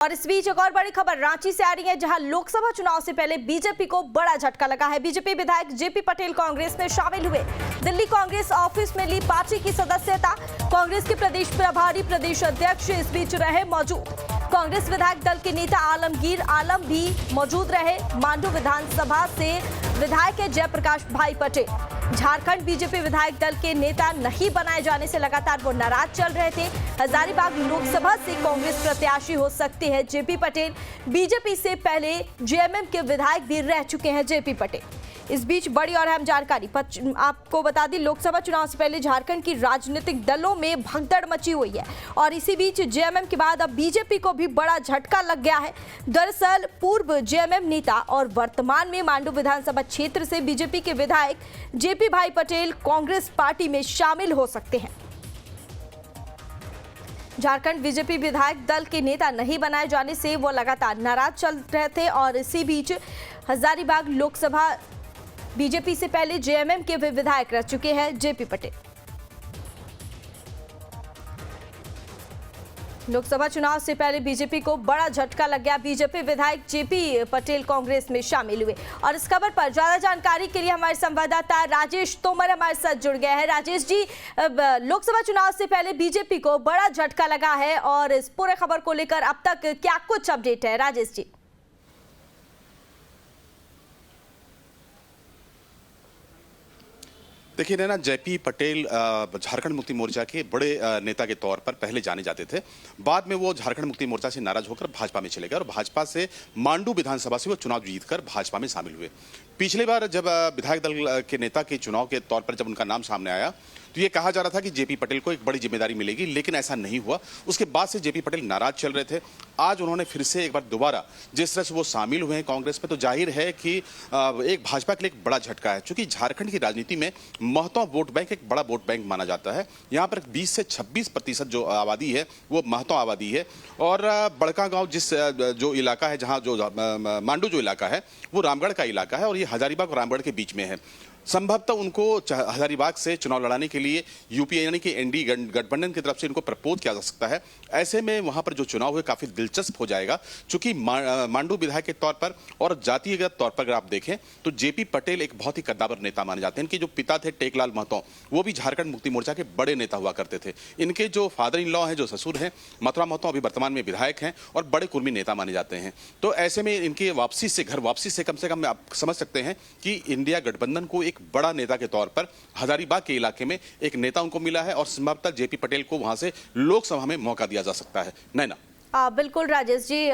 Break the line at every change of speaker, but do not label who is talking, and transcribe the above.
और इस बीच एक और बड़ी खबर रांची से आ रही है, जहां लोकसभा चुनाव से पहले बीजेपी को बड़ा झटका लगा है। बीजेपी विधायक जेपी पटेल कांग्रेस में शामिल हुए। दिल्ली कांग्रेस ऑफिस में ली पार्टी की सदस्यता। कांग्रेस के प्रदेश प्रभारी प्रदेश अध्यक्ष इस बीच रहे मौजूद। कांग्रेस विधायक दल के नेता आलमगीर आलम भी मौजूद रहे। मांडू विधानसभा से विधायक है जयप्रकाश भाई पटेल। झारखंड बीजेपी विधायक दल के नेता नहीं बनाए जाने से लगातार वो नाराज चल रहे थे। हजारीबाग लोकसभा से कांग्रेस प्रत्याशी हो सकते हैं जेपी पटेल। बीजेपी से पहले जेएमएम के विधायक भी रह चुके हैं जेपी पटेल। इस बीच बड़ी और अहम जानकारी आपको बता दी, लोकसभा चुनाव से पहले झारखंड की राजनीतिक दलों में भगदड़ मची हुई है और इसी बीच जेएमएम के बाद अब बीजेपी को भी बड़ा झटका लग गया है। दरअसल पूर्व जेएमएम नेता और वर्तमान में मांडू विधानसभा क्षेत्र से बीजेपी के विधायक जेपी भाई पटेल कांग्रेस पार्टी में शामिल हो सकते हैं। झारखंड बीजेपी विधायक दल के नेता नहीं बनाए जाने से वो लगातार नाराज चल रहे थे और इसी बीच हजारीबाग लोकसभा बीजेपी से पहले जेएमएम के विधायक रह चुके हैं जेपी पटेल। लोकसभा चुनाव से पहले बीजेपी को बड़ा झटका लग गया। बीजेपी विधायक जेपी पटेल कांग्रेस में शामिल हुए और इस खबर पर ज्यादा जानकारी के लिए हमारे संवाददाता राजेश तोमर हमारे साथ जुड़ गए हैं। राजेश जी, लोकसभा चुनाव से पहले बीजेपी को बड़ा झटका लगा है और इस पूरे खबर को लेकर अब तक क्या कुछ अपडेट है? राजेश जी।
देखिए नैना, जेपी पटेल झारखंड मुक्ति मोर्चा के बड़े नेता के तौर पर पहले जाने जाते थे। बाद में वो झारखंड मुक्ति मोर्चा से नाराज होकर भाजपा में चले गए और भाजपा से मांडू विधानसभा से वो चुनाव जीतकर भाजपा में शामिल हुए। पिछली बार जब विधायक दल के नेता के चुनाव के तौर पर जब उनका नाम सामने आया तो ये कहा जा रहा था कि जेपी पटेल को एक बड़ी जिम्मेदारी मिलेगी, लेकिन ऐसा नहीं हुआ। उसके बाद से जेपी पटेल नाराज चल रहे थे। आज उन्होंने फिर से एक बार दोबारा जिस तरह से वो शामिल हुए हैं कांग्रेस में, तो जाहिर है कि एक भाजपा के लिए एक बड़ा झटका है, क्योंकि झारखंड की राजनीति में महतो वोट बैंक एक बड़ा वोट बैंक माना जाता है। यहाँ पर 20 से 26% जो आबादी है वो महतो आबादी है और बड़का गांव जो इलाका है, जहाँ जो मांडू जो इलाका है वो रामगढ़ का इलाका है और ये हजारीबाग और रामगढ़ के बीच में है। संभवतः उनको हजारीबाग से चुनाव लड़ाने के लिए यूपीए यानी कि एनडी गठबंधन की तरफ से इनको प्रपोज किया जा सकता है। ऐसे में वहां पर जो चुनाव है काफी दिलचस्प हो जाएगा, क्योंकि मांडू विधायक के तौर पर और जातीयगत तौर पर अगर आप देखें तो जेपी पटेल एक बहुत ही कद्दावर नेता माने जाते हैं। इनके जो पिता थे टेकलाल महतो, वो भी झारखंड मुक्ति मोर्चा के बड़े नेता हुआ करते थे। इनके जो फादर इन लॉ हैं, जो ससुर हैं मथुरा महतो, अभी वर्तमान में विधायक हैं और बड़े कुर्मी नेता माने जाते हैं। तो ऐसे में इनके घर वापसी से कम आप समझ सकते हैं कि इंडिया गठबंधन को एक बड़ा नेता के तौर पर हजारीबाग के इलाके में एक नेता उनको मिला है और संभवतः जेपी पटेल को वहां से लोकसभा में मौका दिया जा सकता है। नैना।
बिल्कुल राजेश जी।